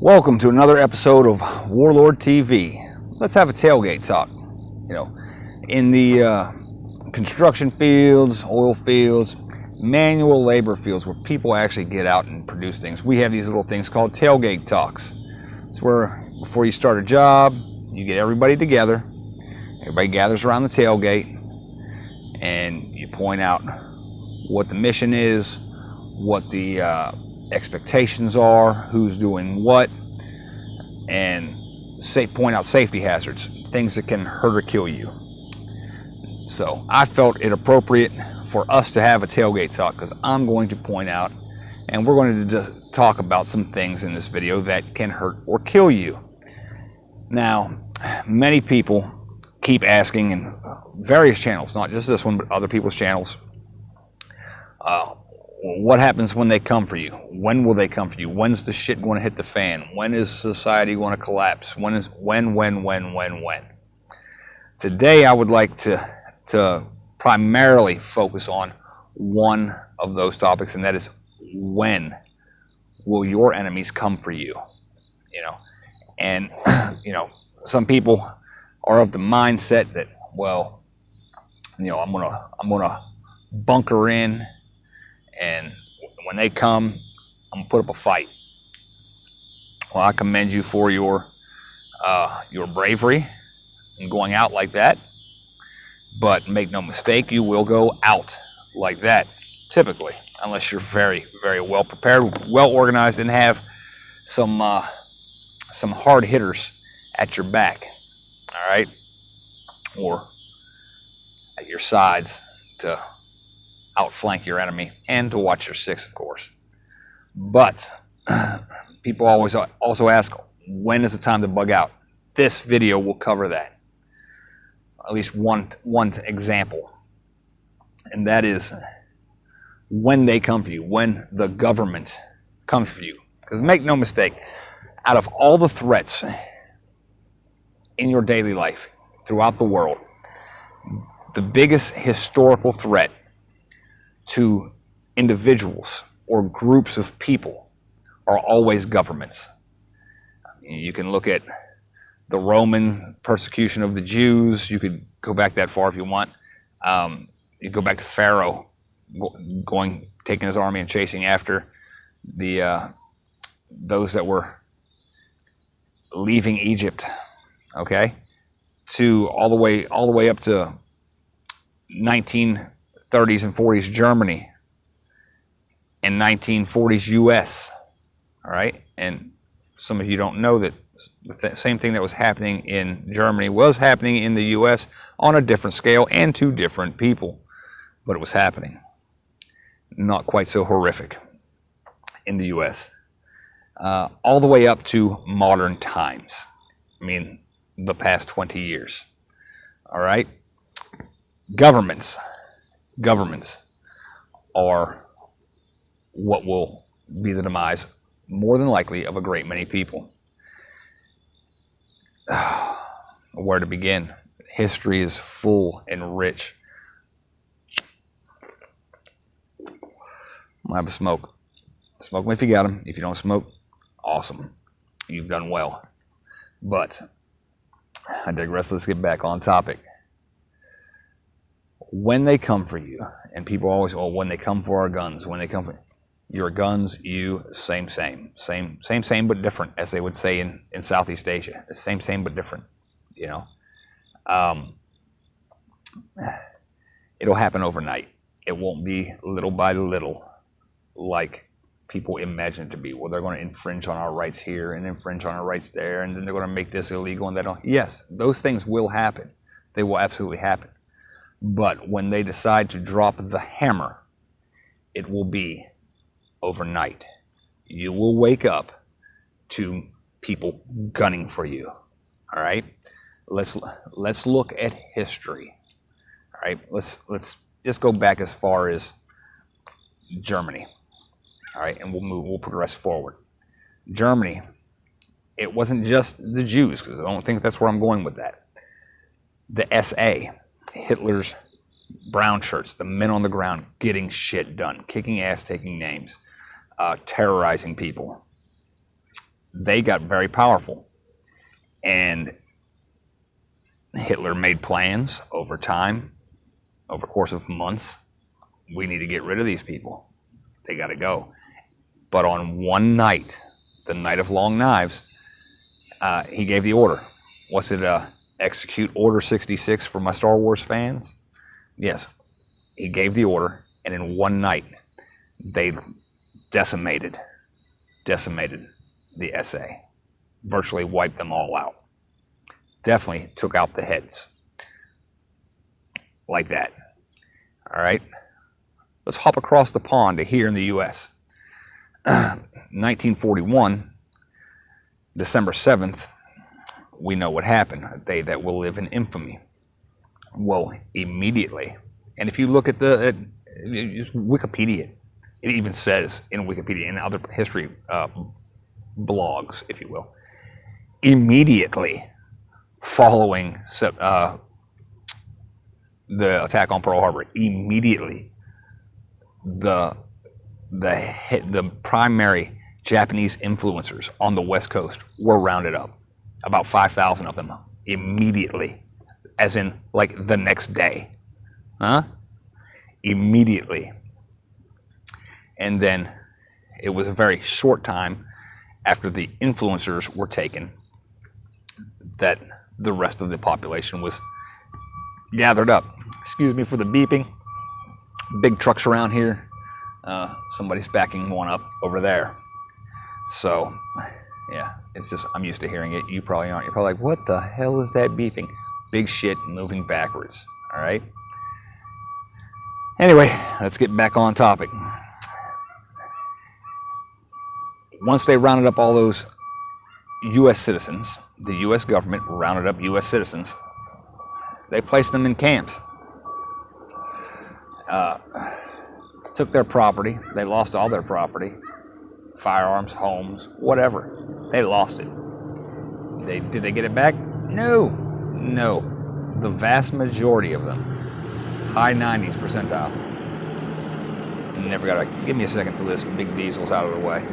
Welcome to another episode of Warlord TV. Let's have a tailgate talk. In the construction fields, oil fields, manual labor fields where people actually get out and produce things, we have these little things called tailgate talks. It's where before you start a job, you get everybody together. Everybody gathers around the tailgate and you point out what the mission is, what the expectations are, who's doing what, and point out safety hazards, things that can hurt or kill you. So I felt it appropriate for us to have a tailgate talk because I'm going to point out and we're going to talk about some things in this video that can hurt or kill you. Now, many people keep asking in various channels, not just this one, but other people's channels, what happens when they come for you? When will they come for you? When's the shit going to hit the fan? When is society going to collapse? When? Today I would like to primarily focus on one of those topics, and that is when will your enemies come for you? And some people are of the mindset that, well, I'm gonna bunker in, and when they come, I'm gonna put up a fight. Well, I commend you for your bravery in going out like that, but make no mistake, you will go out like that typically, unless you're very, very well prepared, well organized, and have some hard hitters at your back, all right, or at your sides to outflank your enemy and to watch your six, of course. But people always also ask, when is the time to bug out? This video will cover that, at least one example, and that is when they come for you, when the government comes for you. Because make no mistake, out of all the threats in your daily life throughout the world, the biggest historical threat to individuals or groups of people are always governments. You can look at the Roman persecution of the Jews. You could go back that far if you want. You go back to Pharaoh taking his army and chasing after those that were leaving Egypt, okay, to all the way up to 1930s and 40s Germany and 1940s US, all right? And some of you don't know that the same thing that was happening in Germany was happening in the US on a different scale and to different people, but it was happening. Not quite so horrific in the US. All the way up to modern times. I mean, the past 20 years, all right? Governments are what will be the demise, more than likely, of a great many people. Where to begin? History is full and rich. I'm gonna have a smoke. Smoke them if you got them. If you don't smoke, awesome. You've done well. But I digress. Let's get back on topic. When they come for you, and people always, when they come for our guns, when they come for your guns, same, but different, as they would say in Southeast Asia. The same, but different, It'll happen overnight. It won't be little by little like people imagine it to be. Well, they're going to infringe on our rights here and infringe on our rights there, and then they're going to make this illegal and that. Yes, those things will happen. They will absolutely happen. But when they decide to drop the hammer, it will be overnight. You will wake up to people gunning for you. All right? Let's look at history. All right? Let's just go back as far as Germany. All right, and we'll progress forward. Germany, it wasn't just the Jews, because I don't think that's where I'm going with that. The SA, Hitler's brown shirts, the men on the ground getting shit done, kicking ass, taking names, terrorizing people. they got very powerful. And Hitler made plans over time, over the course of months. We need to get rid of these people. They got to go. But on one night, the night of long knives, he gave the order. Was it execute Order 66 for my Star Wars fans? Yes. He gave the order, and in one night, they decimated the SA. Virtually wiped them all out. Definitely took out the heads. Like that. All right? Let's hop across the pond to here in the U.S. 1941, December 7th, we know what happened. A day that will live in infamy. Well, immediately, and if you look at Wikipedia, it even says in Wikipedia and other history blogs, if you will, immediately following the attack on Pearl Harbor, immediately the primary Japanese influencers on the West Coast were rounded up. About 5,000 of them immediately, as in like the next day. Immediately. And then it was a very short time after the influencers were taken that the rest of the population was gathered up. Excuse me for the beeping. Big trucks around here. Somebody's backing one up over there. So, yeah, it's just, I'm used to hearing it. You probably aren't. You're probably like, what the hell is that beeping? Big shit moving backwards. All right? Anyway, let's get back on topic. Once they rounded up all those U.S. citizens, the U.S. government rounded up U.S. citizens, they placed them in camps. Took their property. They lost all their property. Firearms, homes, whatever. They lost it. Did they get it back? No. The vast majority of them, high 90s percentile. Never got to. Give me a second till this big diesel's out of the way.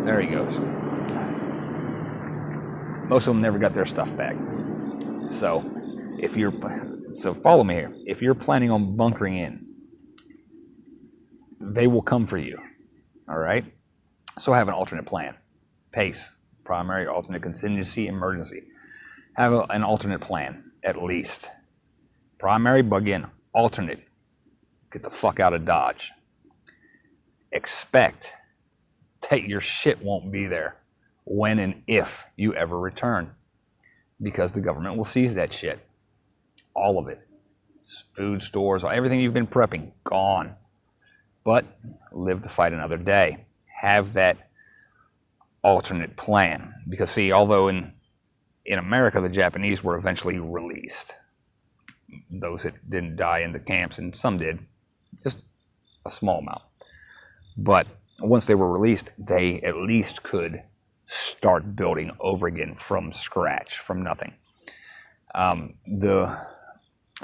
There he goes. Most of them never got their stuff back. So follow me here. If you're planning on bunkering in, they will come for you. All right? So have an alternate plan. PACE, primary, alternate, contingency, emergency. Have an alternate plan, at least. Primary, bug in. Alternate, get the fuck out of Dodge. Expect that your shit won't be there when and if you ever return, because the government will seize that shit. All of it. Food stores, everything you've been prepping, gone. But live to fight another day. Have that alternate plan. Because see, although in America the Japanese were eventually released, those that didn't die in the camps, and some did, just a small amount. But once they were released, they at least could start building over again from scratch, from nothing.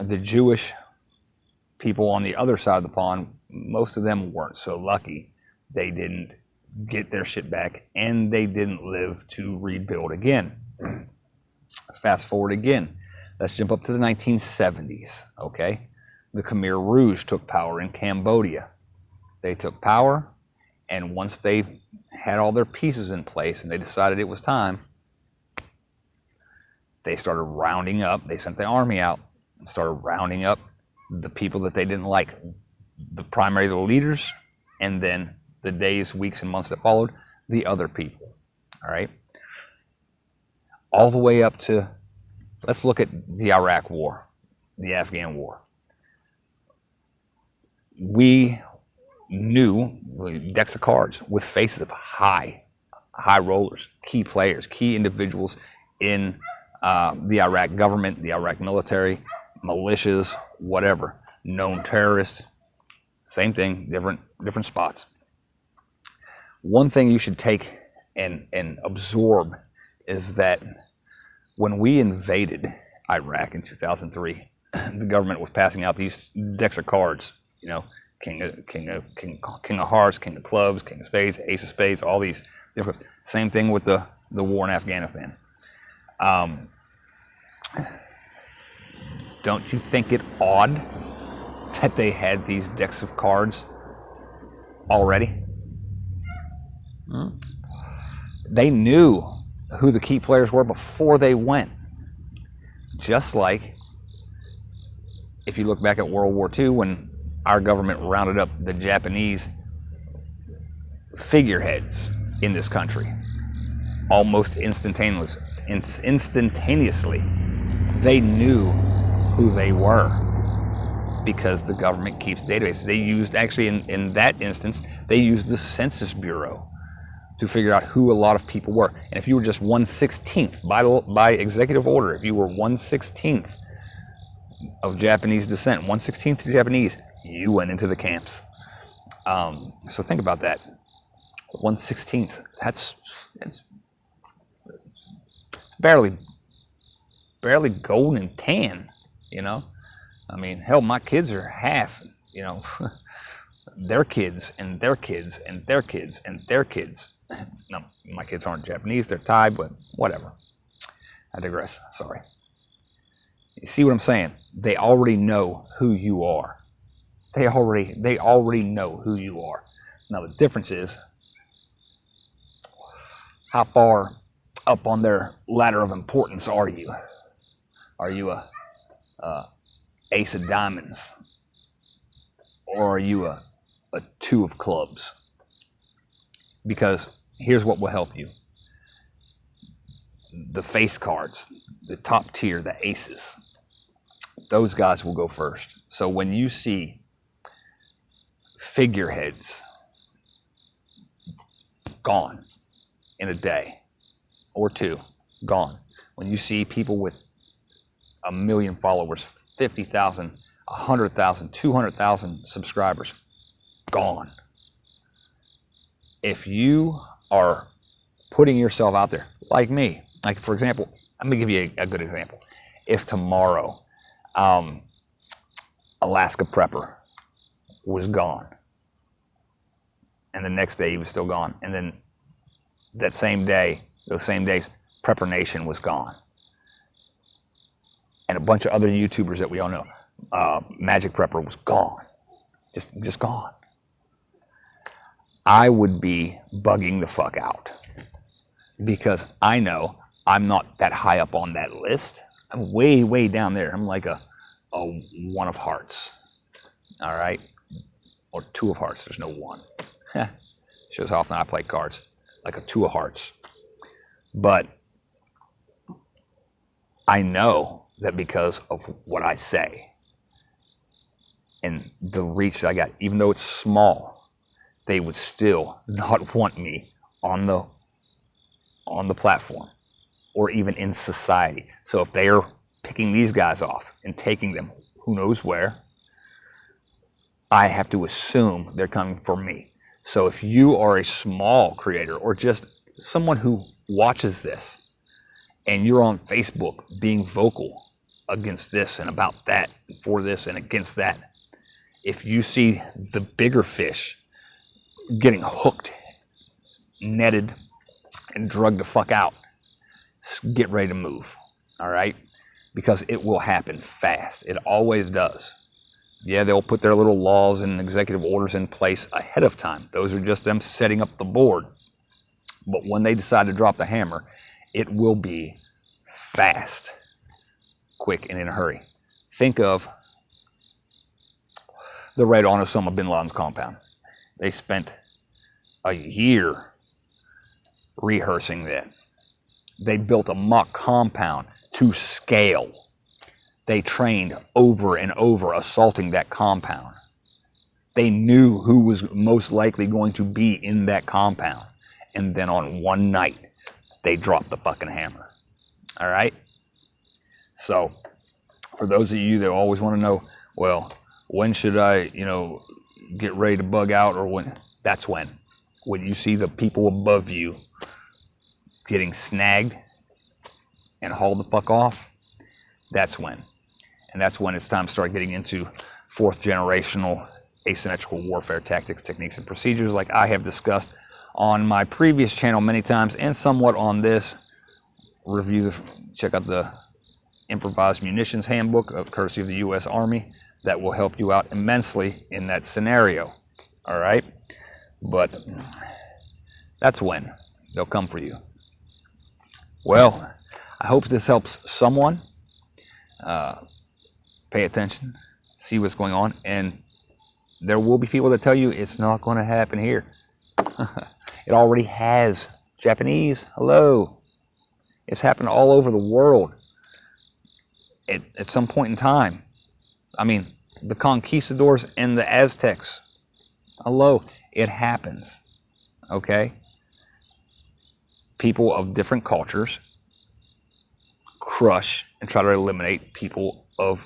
The Jewish people on the other side of the pond, most of them weren't so lucky. They didn't get their shit back, and they didn't live to rebuild again. Fast forward again. Let's jump up to the 1970s, okay? The Khmer Rouge took power in Cambodia. They took power, and once they had all their pieces in place and they decided it was time, they started rounding up. They sent the army out and started rounding up the people that they didn't like. The leaders, and then the days, weeks, and months that followed, the other people. All right? All the way up to, let's look at the Iraq War, the Afghan War. We knew decks of cards with faces of high rollers, key players, key individuals in the Iraq government, the Iraq military, militias, whatever, known terrorists, same thing, different spots. One thing you should take and absorb is that when we invaded Iraq in 2003, the government was passing out these decks of cards, you know, king of hearts, king of clubs, king of spades, ace of spades, all these different. Same thing with the war in Afghanistan. Don't you think it odd that they had these decks of cards already? They knew who the key players were before they went. Just like if you look back at World War II, when our government rounded up the Japanese figureheads in this country almost instantaneously. They knew who they were because the government keeps databases. They used, actually in that instance, they used the Census Bureau to figure out who a lot of people were. And if you were just 1/16th, by executive order, if you were 1/16th of Japanese descent, 1/16th Japanese, you went into the camps. So think about that. 1/16th, it's barely golden and tan, you know? I mean, hell, my kids are half, you know, their kids and their kids and their kids and their kids. No, my kids aren't Japanese, they're Thai, but whatever. I digress, sorry. You see what I'm saying? They already know who you are. They already know who you are. Now the difference is, how far up on their ladder of importance are you? Are you a ace of diamonds? Or are you a two of clubs? Because here's what will help you. The face cards, the top tier, the aces, those guys will go first. So when you see figureheads gone in a day or two, gone. When you see people with 1 million followers, 50,000, 100,000, 200,000 subscribers, gone. If you are putting yourself out there, like me, like for example, I'm gonna give you a good example. If tomorrow, Alaska Prepper was gone, and the next day he was still gone, and then that same day, those same days, Prepper Nation was gone, and a bunch of other YouTubers that we all know, Magic Prepper was gone, just gone, I would be bugging the fuck out, because I know I'm not that high up on that list. I'm way down there. I'm like a one of hearts, all right, or two of hearts. There's no one. Shows how often I play cards, like a two of hearts. But I know that because of what I say and the reach that I got, even though it's small, they would still not want me on the platform or even in society. So if they are picking these guys off and taking them who knows where, I have to assume they're coming for me. So if you are a small creator or just someone who watches this and you're on Facebook being vocal against this and about that, for this and against that, if you see the bigger fish getting hooked, netted, and drugged the fuck out, get ready to move, all right? Because it will happen fast. It always does. Yeah, they'll put their little laws and executive orders in place ahead of time. Those are just them setting up the board. But when they decide to drop the hammer, it will be fast, quick, and in a hurry. Think of the raid on Osama bin Laden's compound. They spent a year rehearsing that. They built a mock compound to scale. They trained over and over assaulting that compound. They knew who was most likely going to be in that compound. And then on one night, they dropped the fucking hammer. All right? So, for those of you that always want to know, well, when should I, get ready to bug out, or when? That's when. When you see the people above you getting snagged and hauled the fuck off, that's when. And that's when it's time to start getting into fourth generational asymmetrical warfare tactics, techniques, and procedures like I have discussed on my previous channel many times and somewhat on this. Check out the Improvised Munitions Handbook, courtesy of the U.S. Army. That will help you out immensely in that scenario. All right? But that's when they'll come for you. Well, I hope this helps someone. Pay attention, see what's going on, and there will be people that tell you it's not going to happen here. It already has. Japanese, hello. It's happened all over the world at some point in time. I mean, the conquistadors and the Aztecs, hello, it happens. Okay? People of different cultures crush and try to eliminate people of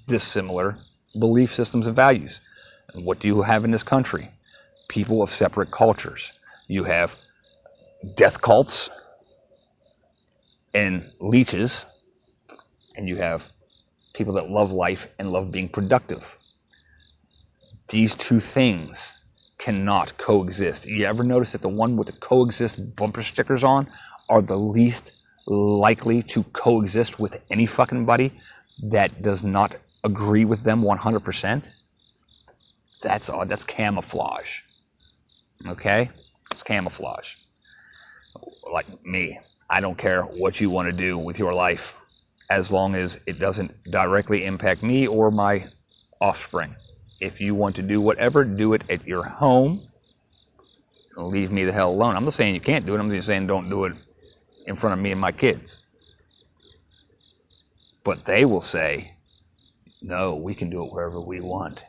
dissimilar belief systems and values. And what do you have in this country? People of separate cultures. You have death cults and leeches, and you have people that love life and love being productive. These two things cannot coexist. You ever notice that the one with the coexist bumper stickers on are the least likely to coexist with any fucking buddy that does not agree with them 100%? That's all. That's camouflage. Okay? It's camouflage. Like me, I don't care what you want to do with your life as long as it doesn't directly impact me or my offspring. If you want to do whatever, do it at your home. Leave me the hell alone. I'm not saying you can't do it. I'm just saying don't do it in front of me and my kids. But they will say, no, we can do it wherever we want.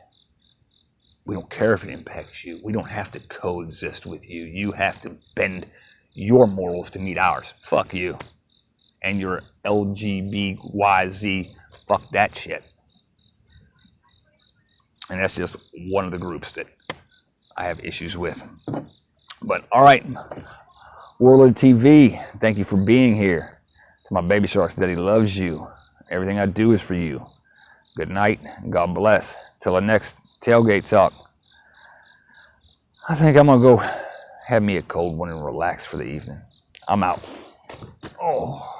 We don't care if it impacts you. We don't have to coexist with you. You have to bend your morals to meet ours. Fuck you. And your LGBYZ, fuck that shit. And that's just one of the groups that I have issues with. But all right, Warlord TV, thank you for being here. To my baby sharks, Daddy loves you. Everything I do is for you. Good night, and God bless. Till the next Tailgate Talk. I think I'm going to go have me a cold one and relax for the evening. I'm out. Oh.